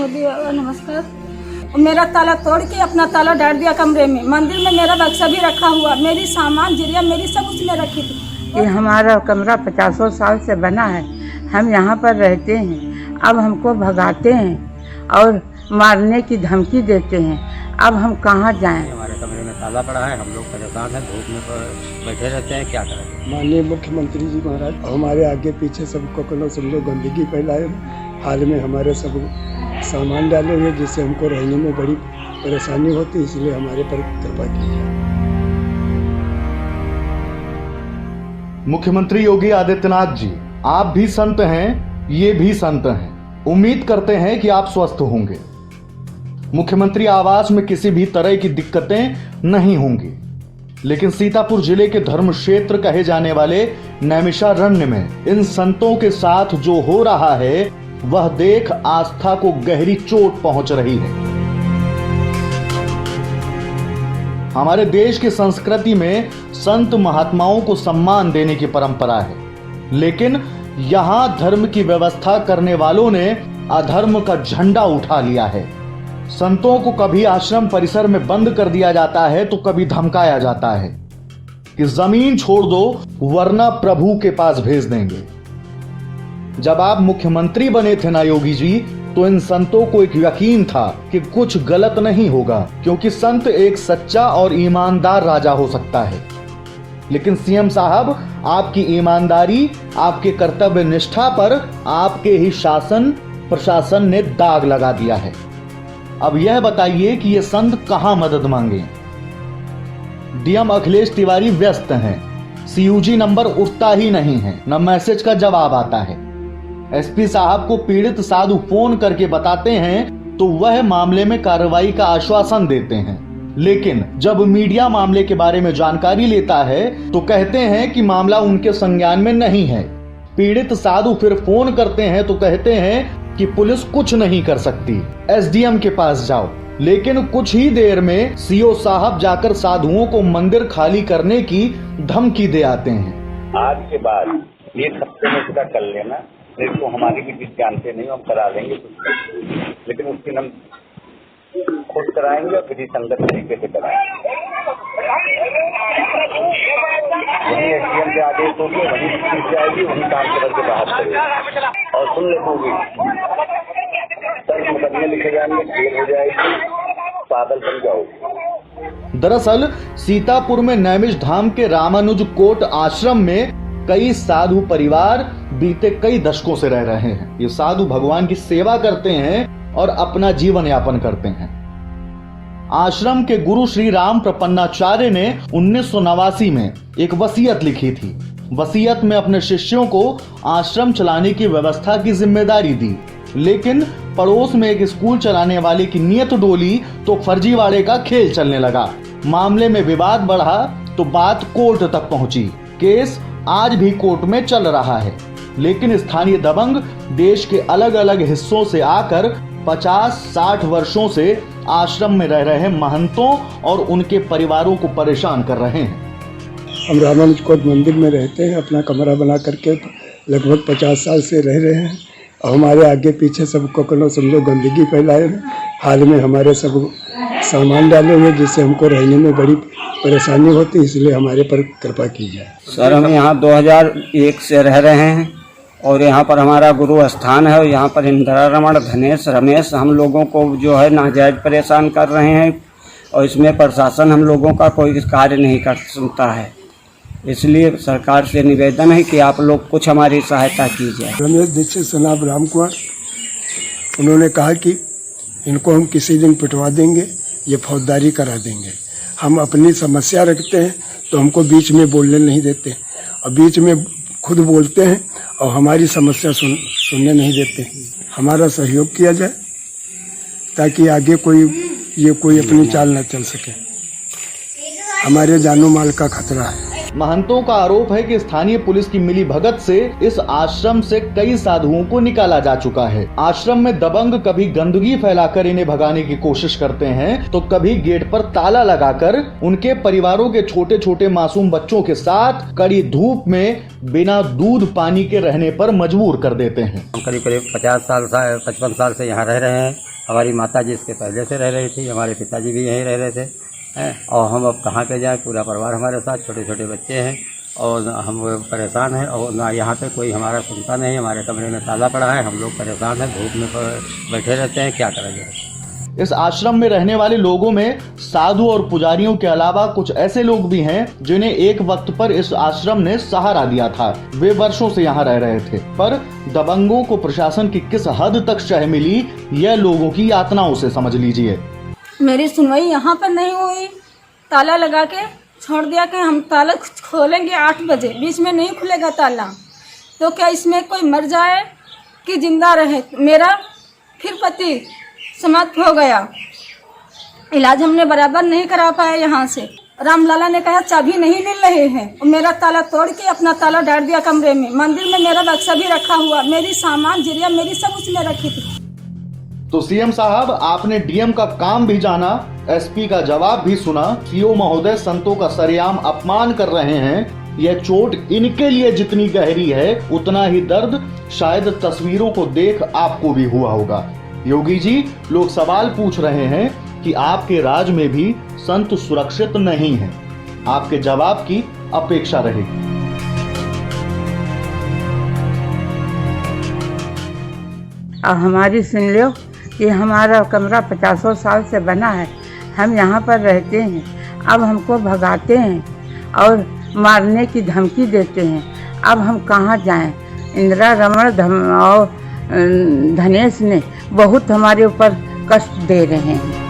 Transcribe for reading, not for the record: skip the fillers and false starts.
मोदी बाबा नमस्कार। मेरा ताला तोड़ के अपना ताला डाल दिया कमरे में। मंदिर में मेरा बक्सा भी रखा हुआ, मेरी सामान जिरिया मेरी सब उसमें रखी थी। ये हमारा कमरा 50 साल से बना है, हम यहाँ पर रहते हैं। अब हमको भगाते हैं और मारने की धमकी देते हैं। अब हम कहाँ जाएं? हमारे कमरे में ताला पड़ा है, हम लोग परेशान हैं, धूप में बैठे रहते हैं, क्या करें। माननीय मुख्यमंत्री जी महाराज हमारे आगे पीछे सबको कलो समझो गंदगी फैलाए, हाल में हमारे सब सामान डाले हुए जिससे हमको रहने में बड़ी परेशानी होती, इसलिए हमारे पर कृपा कीजिए। मुख्यमंत्री योगी आदित्यनाथ जी, आप भी संत हैं, ये भी संत हैं। उम्मीद करते हैं कि आप स्वस्थ होंगे। मुख्यमंत्री आवास में किसी भी तरह की दिक्कतें नहीं होंगी, लेकिन सीतापुर जिले के धर्म क्षेत्र कहे जाने वाले नैमिषारण्य में इन संतों के साथ जो हो रहा है वह देख आस्था को गहरी चोट पहुंच रही है। हमारे देश की संस्कृति में संत महात्माओं को सम्मान देने की परंपरा है, लेकिन यहां धर्म की व्यवस्था करने वालों ने अधर्म का झंडा उठा लिया है। संतों को कभी आश्रम परिसर में बंद कर दिया जाता है तो कभी धमकाया जाता है कि जमीन छोड़ दो वरना प्रभु के पास भेज देंगे। जब आप मुख्यमंत्री बने थे ना योगी जी, तो इन संतों को एक यकीन था कि कुछ गलत नहीं होगा, क्योंकि संत एक सच्चा और ईमानदार राजा हो सकता है। लेकिन सीएम साहब, आपकी ईमानदारी, आपके कर्तव्य निष्ठा पर आपके ही शासन प्रशासन ने दाग लगा दिया है। अब यह बताइए कि ये संत कहां मदद मांगे। डीएम अखिलेश तिवारी व्यस्त हैं, सीयूजी नंबर उठता ही नहीं है, न मैसेज का जवाब आता है। एसपी साहब को पीड़ित साधु फोन करके बताते हैं तो वह मामले में कार्रवाई का आश्वासन देते हैं, लेकिन जब मीडिया मामले के बारे में जानकारी लेता है तो कहते हैं कि मामला उनके संज्ञान में नहीं है। पीड़ित साधु फिर फोन करते हैं तो कहते हैं कि पुलिस कुछ नहीं कर सकती, एसडीएम के पास जाओ। लेकिन कुछ ही देर में सीओ साहब जाकर साधुओं को मंदिर खाली करने की धमकी दे आते हैं। आज के बाद 1 हफ्ते में इसका कर लेना, नहीं तो हमारी भी चीज जानते नहीं, हम करा लेंगे कुछ, लेकिन उसकी हम खुद कराएंगे और विधि संगत तरीके से कराएंगे। वही एसडीएम के आदेश होंगे, वही चीज जाएगी, वही काम करके बाहर करेगी और सुन लेगी, मुकदमे लिखे जाएंगे, जेल हो जाएगी, पागल बन जाओगे। दरअसल सीतापुर में नैमिष धाम के रामानुज कोट आश्रम में कई साधु परिवार बीते कई दशकों से रह रहे हैं। ये साधु भगवान की सेवा करते हैं और अपना जीवन यापन करते हैं। आश्रम के गुरु श्री राम प्रपन्नाचार्य ने 1989 में एक वसीयत लिखी थी। वसीयत में अपने शिष्यों को आश्रम चलाने की व्यवस्था की जिम्मेदारी दी, लेकिन पड़ोस में एक स्कूल चलाने वाले की नीयत डोली तो फर्जीवाड़े का खेल चलने लगा। मामले में विवाद बढ़ा तो बात कोर्ट तक पहुंची। केस आज भी कोर्ट में चल रहा है, लेकिन स्थानीय दबंग देश के अलग अलग हिस्सों से आकर 50-60 वर्षों से आश्रम में रह रहे महंतों और उनके परिवारों को परेशान कर रहे हैं। हम रामानुज कोट मंदिर में रहते हैं, अपना कमरा बना करके लगभग 50 साल से रह रहे हैं और हमारे आगे पीछे सबको कलो समझो गंदगी फैलाए, हाल में हमारे सब सामान डाले हुए जिससे हमको रहने में बड़ी परेशानी होती, इसलिए हमारे पर कृपा कीजिए। सर, हम यहाँ 2001 से रह रहे हैं और यहाँ पर हमारा गुरु स्थान है और यहाँ पर इंदिरा रमण, धनेश, रमेश हम लोगों को जो है नाजायज परेशान कर रहे हैं और इसमें प्रशासन हम लोगों का कोई कार्य नहीं कर सकता है। इसलिए सरकार से निवेदन है कि आप लोग कुछ हमारी सहायता कीजिए। रमेश दीक्षित सनाब राम कुमार, उन्होंने कहा कि इनको हम किसी दिन पिटवा देंगे, ये फौजदारी करा देंगे। हम अपनी समस्या रखते हैं तो हमको बीच में बोलने नहीं देते और बीच में खुद बोलते हैं और हमारी समस्या सुनने नहीं देते। हमारा सहयोग किया जाए ताकि आगे कोई अपनी चाल न चल सके। हमारे जानो माल का खतरा है। महंतों का आरोप है कि स्थानीय पुलिस की मिली भगत से इस आश्रम से कई साधुओं को निकाला जा चुका है। आश्रम में दबंग कभी गंदगी फैलाकर इन्हें भगाने की कोशिश करते हैं तो कभी गेट पर ताला लगाकर उनके परिवारों के छोटे छोटे मासूम बच्चों के साथ कड़ी धूप में बिना दूध पानी के रहने पर मजबूर कर देते हैं। हम करीब 50 साल से 55 साल से यहाँ रह रहे हैं हमारी माता जी इसके पहले से रह रही थी, हमारे पिताजी भी यहीं रह रहे थे हैं, और हम अब कहाँ के जाएँ। पूरा परिवार हमारे साथ, छोटे छोटे बच्चे हैं और हम परेशान हैं और ना यहाँ पे कोई हमारा सुनता नहीं। हमारे कमरे में ताला पड़ा है, हम लोग परेशान हैं, धूप में बैठे रहते हैं, क्या करेंगे। इस आश्रम में रहने वाले लोगों में साधु और पुजारियों के अलावा कुछ ऐसे लोग भी हैं जिन्हें एक वक्त पर इस आश्रम ने सहारा दिया था। वे वर्षों से यहाँ रह रहे थे, पर दबंगों को प्रशासन की किस हद तक शह मिली, यह लोगों की यातनाओं से समझ लीजिए। मेरी सुनवाई यहाँ पर नहीं हुई, ताला लगा के छोड़ दिया कि हम ताला खोलेंगे 8 बजे, बीच में नहीं खुलेगा ताला। तो क्या इसमें कोई मर जाए कि जिंदा रहे। मेरा फिर पति समाप्त हो गया, इलाज हमने बराबर नहीं करा पाए। यहाँ से रामलाला ने कहा चाबी नहीं मिल रहे हैं, और मेरा ताला तोड़ के अपना ताला डाल दिया कमरे में। मंदिर में मेरा बक्सा भी रखा हुआ, मेरी सामान जिरिया मेरी सब उसमें रखी थी। तो सीएम साहब, आपने डीएम का काम भी जाना, एसपी का जवाब भी सुना। सीओ महोदय संतों का सरेआम अपमान कर रहे हैं। यह चोट इनके लिए जितनी गहरी है, उतना ही दर्द शायद तस्वीरों को देख आपको भी हुआ होगा। योगी जी, लोग सवाल पूछ रहे हैं कि आपके राज में भी संत सुरक्षित नहीं हैं। आपके जवाब की अपेक्षा रहेगी। अब हमारी सुन लो कि हमारा कमरा 50 साल से बना है, हम यहाँ पर रहते हैं। अब हमको भगाते हैं और मारने की धमकी देते हैं। अब हम कहाँ जाएं। इंदिरा रमण और धनेश ने बहुत हमारे ऊपर कष्ट दे रहे हैं।